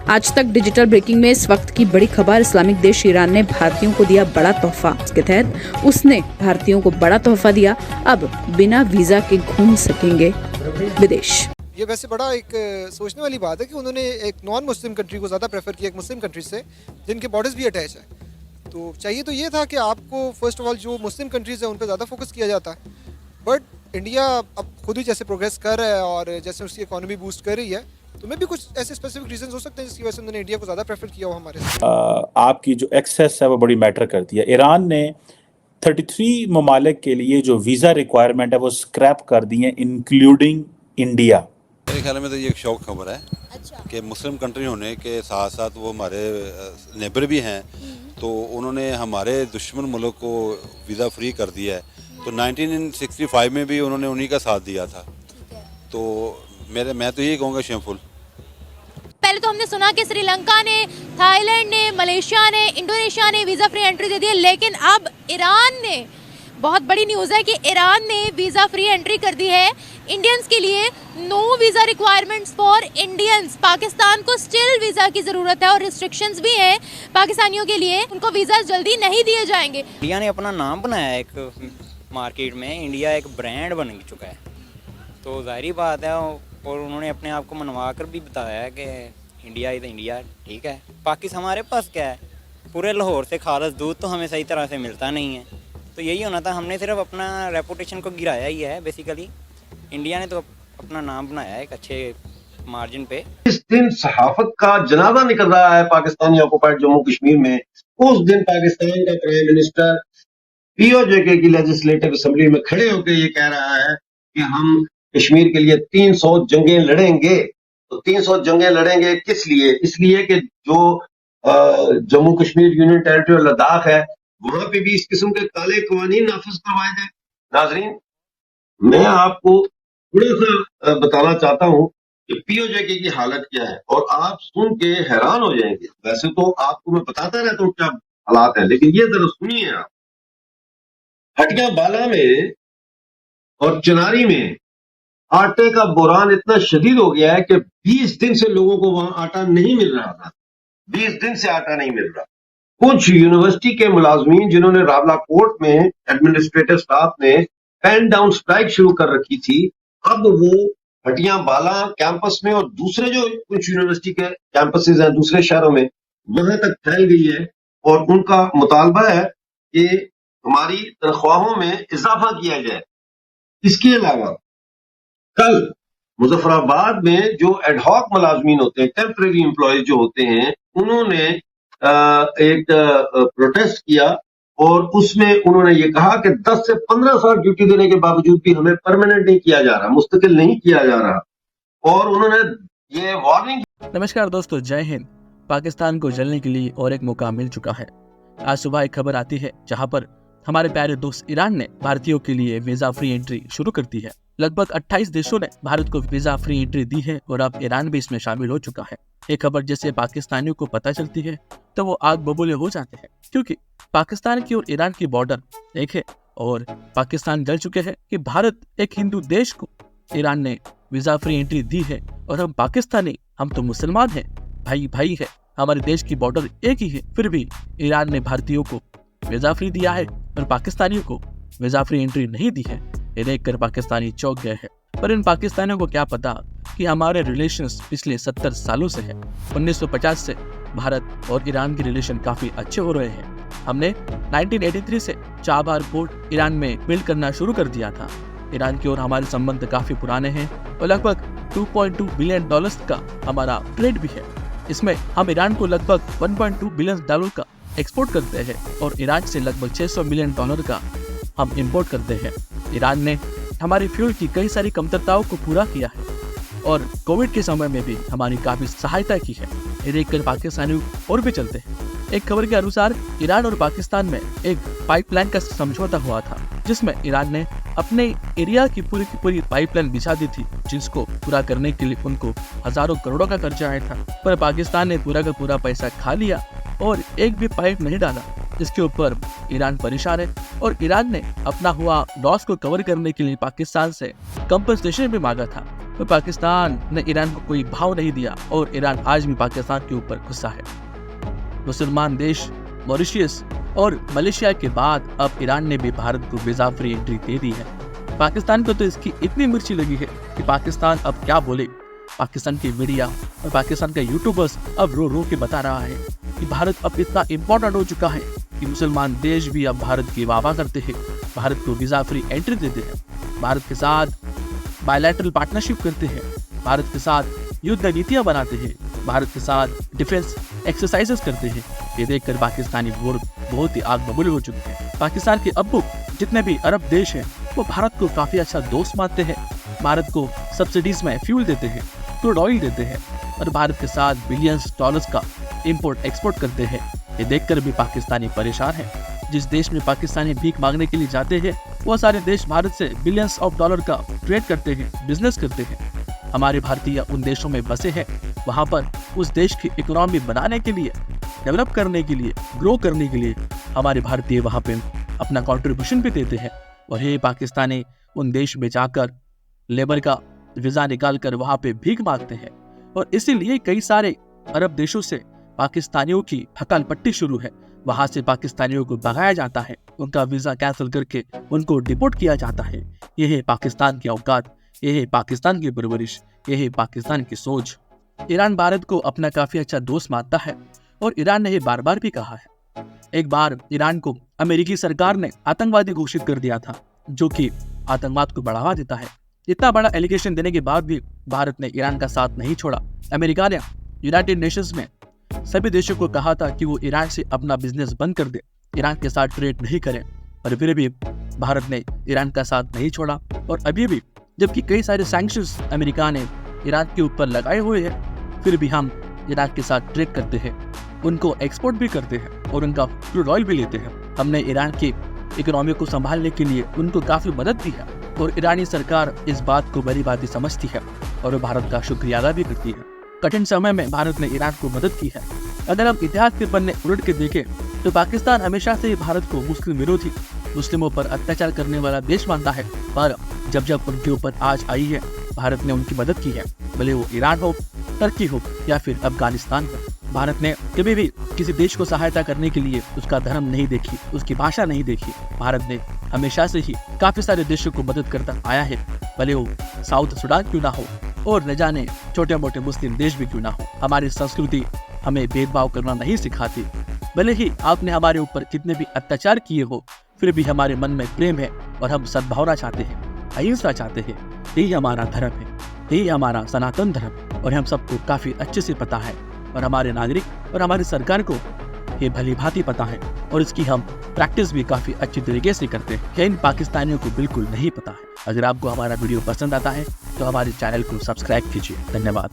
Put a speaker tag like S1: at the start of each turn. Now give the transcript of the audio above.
S1: आज तक digital breaking में इस वक्त की बड़ी खबर, इस्लामिक देश ईरान ने भारतीयों को दिया बड़ा तोहफा। इसके तहत उसने भारतीयों को बड़ा तोहफा दिया, अब बिना वीजा के घूम सकेंगे विदेश।
S2: ये वैसे बड़ा एक सोचने वाली बात है कि उन्होंने एक नॉन मुस्लिम कंट्री को ज़्यादा प्रेफर किया एक मुस्लिम कंट्री से, जिनके बॉर्डर्स भी अटैच है। तो चाहिए तो ये था कि आपको फर्स्ट ऑफ ऑल जो मुस्लिम कंट्रीज़ हैं उन पर ज़्यादा फोकस किया जाता है, बट इंडिया अब खुद ही जैसे प्रोग्रेस कर रहा है और जैसे उसकी इकोनॉमी बूस्ट कर रही है, तो मैं भी कुछ ऐसे स्पेसिफिक रीजंस हो सकते हैं जिसकी वजह से उन्होंने इंडिया को ज़्यादा प्रेफर किया हो हमारे साथ।
S3: आपकी जो एक्सेस है वो बड़ी मैटर करती है। ईरान ने 33 ममालिक के लिए जो वीज़ा रिक्वायरमेंट है वो स्क्रैप कर दी है, इंक्लूडिंग इंडिया।
S4: मेरे ख्याल में तो ये एक शौक खबर है कि मुस्लिम कंट्री होने के साथ साथ वो हमारे नेबर भी हैं, तो उन्होंने हमारे दुश्मन मुल्क को वीज़ा फ्री कर दिया है। तो 1965 में भी उन्होंने उन्हीं का साथ दिया था। तो मैं तो यही कहूँगा शेमफुल।
S5: पहले तो हमने सुना कि श्रीलंका ने, थाईलैंड ने, मलेशिया ने, इंडोनेशिया ने वीज़ा फ्री एंट्री दे दी है, लेकिन अब ईरान ने, बहुत बड़ी न्यूज़ है कि ईरान ने वीज़ा फ्री एंट्री कर दी है इंडियंस के लिए। No visa requirements for Indians. Pakistan को स्टिल वीज़ा की ज़रूरत है और रिस्ट्रिक्शंस भी हैं पाकिस्तानियों के लिए, उनको वीज़ा जल्दी नहीं दिए जाएंगे।
S6: इंडिया ने अपना नाम बनाया है एक मार्केट में, इंडिया एक ब्रांड बन चुका है, तो जाहिर बात है। और उन्होंने अपने आप को मनवा कर भी बताया है कि इंडिया ही तो इंडिया, ठीक है। पाकिस्तान हमारे पास क्या है, पूरे लाहौर से खालस दूध तो हमें सही तरह से मिलता नहीं है, तो यही होना था। हमने सिर्फ अपना रेपुटेशन को गिराया ही है बेसिकली। इंडिया ने तो अपना नाम बनाया है एक अच्छे मार्जिन पे।
S7: इस दिन सहाफत का जनाजा निकल रहा है पाकिस्तानी ऑक्युपाइड जम्मू कश्मीर में। उस दिन पाकिस्तान का प्राइम मिनिस्टर पीओजे की लेजिस्लेटिव असेंबली में खड़े होकर ये कह रहा है कि हम कश्मीर के लिए 300 जंगें लड़ेंगे। तो 300 जंगें लड़ेंगे किस लिए? इसलिए कि जो जम्मू कश्मीर यूनियन टेरिटरी लद्दाख है, वहां पे भी इस किस्म के काले कवानीन नाफिज करवाए गए। नाजरीन, मैं आपको थोड़ा सा बताना चाहता हूं कि पीओजे की हालत क्या है, और आप सुन के हैरान हो जाएंगे। वैसे तो आपको मैं बताता रहता हूं क्या हालात है, लेकिन ये जरा सुनिए आप। हटिया बाला में और चनारी में आटे का बुरान इतना शदीद हो गया है कि 20 दिन से लोगों को वहां आटा नहीं मिल रहा था। 20 दिन से आटा नहीं मिल रहा। कुछ यूनिवर्सिटी के मुलाजमीन जिन्होंने रावला कोर्ट में एडमिनिस्ट्रेटिव स्टाफ ने पेन डाउन स्ट्राइक शुरू कर रखी थी, अब वो हटिया बाला कैंपस में और दूसरे जो कुछ यूनिवर्सिटी के कैंपसेस हैं दूसरे शहरों में, वहां तक फैल गई है। और उनका मुतालबा है कि हमारी तनख्वाहों में इजाफा किया जाए। इसके अलावा कल मुजफ्फराबाद में जो एडहॉक मुलाजमीन होते हैं, टेम्परेरी एम्प्लॉयज जो होते हैं, उन्होंने एक प्रोटेस्ट किया और उसमें उन्होंने ये कहा कि 10 से 15 साल ड्यूटी देने के बावजूद भी हमें परमानेंट नहीं किया जा रहा, मुस्तकिल नहीं किया जा रहा, और उन्होंने ये वार्निंग।
S8: नमस्कार दोस्तों, जय हिंद। पाकिस्तान को जलने के लिए और एक मौका मिल चुका है। आज सुबह एक खबर आती है जहां पर हमारे प्यारे दोस्त ईरान ने भारतीयों के लिए वीजा फ्री एंट्री शुरू कर दी है। लगभग 28 देशों ने भारत को वीजा फ्री एंट्री दी है और अब ईरान भी इसमें शामिल हो चुका है। ये खबर जैसे पाकिस्तानियों को पता चलती है तो वो आग बबूले हो जाते हैं, क्योंकि पाकिस्तान की और ईरान की बॉर्डर एक है और पाकिस्तान जल चुके हैं कि भारत एक हिंदू देश को ईरान ने वीजा फ्री एंट्री दी है। और हम पाकिस्तानी, हम तो मुसलमान हैं, भाई भाई है, हमारे देश की बॉर्डर एक ही है, फिर भी ईरान ने भारतीयों को वीजा फ्री दिया है और पाकिस्तानियों को वीजा फ्री एंट्री नहीं दी है। ये देखकर पाकिस्तानी चौंक गए हैं। पर इन पाकिस्तानियों को क्या पता कि हमारे रिलेशंस पिछले 70 सालों से है। 1950 से भारत और ईरान के रिलेशन काफी अच्छे हो रहे हैं। हमने 1983 से चाबहार पोर्ट ईरान में बिल्ड करना शुरू कर दिया था। ईरान की ओर हमारे संबंध काफी पुराने हैं और लगभग $2.2 बिलियन का हमारा ट्रेड भी है। इसमें हम ईरान को लगभग $1.2 बिलियन का एक्सपोर्ट करते हैं और ईरान से लगभग $600 मिलियन का हम इंपोर्ट करते हैं। ईरान ने हमारी फ्यूल की कई सारी कमतरताओं को पूरा किया है और कोविड के समय में भी हमारी काफी सहायता की है। ये देखकर पाकिस्तानी और भी चलते हैं। एक खबर के अनुसार ईरान और पाकिस्तान में एक पाइपलाइन का समझौता हुआ था, जिसमें ईरान ने अपने एरिया की पूरी पाइपलाइन बिछा दी थी, जिसको पूरा करने के लिए उनको हजारों करोड़ों का खर्चा आया था। पर पाकिस्तान ने पूरा का पूरा पैसा खा लिया और एक भी पाइप नहीं डाला, जिसके ऊपर ईरान परेशान है। और ईरान ने अपना हुआ लॉस को कवर करने के लिए पाकिस्तान से कंपनसेशन भी मांगा था। तो पाकिस्तान ने ईरान को कोई भाव नहीं दिया और ईरान आज भी पाकिस्तान के ऊपर गुस्सा है। मुसलमान देश मॉरिशस और मलेशिया के बाद अब ईरान ने भी भारत को वीजा फ्री एंट्री दे दी है। पाकिस्तान को तो इसकी इतनी मिर्ची लगी है कि पाकिस्तान अब क्या बोले। पाकिस्तान की मीडिया और पाकिस्तान का यूट्यूबर्स अब रो रो के बता रहा है कि भारत अब इतना इम्पोर्टेंट हो चुका है कि मुसलमान देश भी अब भारत की वाह करते हैं, भारत को वीजा फ्री एंट्री देते हैं, भारत के साथ बायलैटरल पार्टनरशिप करते हैं, भारत के साथ युद्ध नीतियां बनाते हैं, भारत के साथ डिफेंस एक्सरसाइजेस करते हैं। ये देखकर पाकिस्तानी बहुत ही आग बबूले हो चुके हैं। पाकिस्तान के अब्बू जितने भी अरब देश हैं वो भारत को काफी अच्छा दोस्त मानते हैं, भारत को सब्सिडीज में फ्यूल देते हैं, क्रूड ऑयल देते हैं और भारत के साथ बिलियंस डॉलर्स का इंपोर्ट एक्सपोर्ट करते हैं। ये देखकर भी पाकिस्तानी परेशान है। जिस देश में पाकिस्तानी भीख मांगने के लिए जाते हैं वो सारे देश भारत से बिलियंस ऑफ डॉलर का ट्रेड करते हैं, बिजनेस करते हैं। हमारे भारतीय उन देशों में बसे हैं, वहाँ पर उस देश की इकोनॉमी बनाने के लिए, डेवलप करने के लिए, ग्रो करने के लिए हमारे भारतीय वहाँ पे अपना कंट्रीब्यूशन भी देते हैं। और ये पाकिस्तानी उन देश में जाकर लेबर का वीज़ा निकाल कर वहाँ पे भीख मांगते हैं और इसीलिए कई सारे अरब देशों से पाकिस्तानियों की हकाल पट्टी शुरू है। वहाँ से पाकिस्तानियों को भगाया जाता है, उनका वीज़ा कैंसिल करके उनको डिपोर्ट किया जाता है। यह है पाकिस्तान की औकात, यह है पाकिस्तान की परवरिश, यह है पाकिस्तान की सोच। ईरान भारत को अपना काफ़ी अच्छा दोस्त मानता है और ईरान ने यह बार बार भी कहा है। एक बार ईरान को अमेरिकी सरकार ने आतंकवादी घोषित कर दिया था, जो कि आतंकवाद को बढ़ावा देता है। इतना बड़ा एलिगेशन देने के बाद भी भारत ने ईरान का साथ नहीं छोड़ा। अमेरिका ने यूनाइटेड नेशंस में सभी देशों को कहा था कि वो ईरान से अपना बिजनेस बंद कर दे, ईरान के साथ ट्रेड नहीं करें, और फिर भी भारत ने ईरान का साथ नहीं छोड़ा। और अभी भी जबकि कई सारे सैंक्शंस अमेरिका ने ईरान के ऊपर लगाए हुए हैं, फिर भी हम ईरान के साथ ट्रेड करते हैं, उनको एक्सपोर्ट भी करते हैं और उनका क्रूड ऑयल भी लेते हैं। हमने ईरान की इकोनॉमी को संभालने के लिए उनको काफ़ी मदद दी है और ईरानी सरकार इस बात को बड़ी बात समझती है और वो भारत का शुक्रिया अदा भी करती है। कठिन समय में भारत ने ईरान को मदद की है। अगर हम इतिहास के पन्ने उलट के देखें तो पाकिस्तान हमेशा से भारत को मुस्लिम विरोधी, मुस्लिमों पर अत्याचार करने वाला देश मानता है, पर जब जब उनके ऊपर आज आई है भारत ने उनकी मदद की है, भले वो ईरान हो, टर्की हो या फिर अफगानिस्तान हो। भारत ने कभी भी किसी देश को सहायता करने के लिए उसका धर्म नहीं देखी, उसकी भाषा नहीं देखी। भारत ने हमेशा से ही काफी सारे देशों को मदद करता आया है, भले वो साउथ सुडान क्यों ना हो और न जाने छोटे मोटे मुस्लिम देश भी क्यों ना हो। हमारी संस्कृति हमें भेदभाव करना नहीं सिखाती। भले ही आपने हमारे ऊपर कितने भी अत्याचार किए हो, फिर भी हमारे मन में प्रेम है और हम सद्भावना चाहते हैं, अहिंसा चाहते हैं। यही हमारा धर्म है, यही हमारा सनातन धर्म है और हम सबको काफी अच्छे से पता है और हमारे नागरिक और हमारी सरकार को ये भली भांति पता है और इसकी हम प्रैक्टिस भी काफी अच्छी तरीके से करते हैं। इन पाकिस्तानियों को बिल्कुल नहीं पता है। अगर आपको हमारा वीडियो पसंद आता है तो हमारे चैनल को सब्सक्राइब कीजिए। धन्यवाद।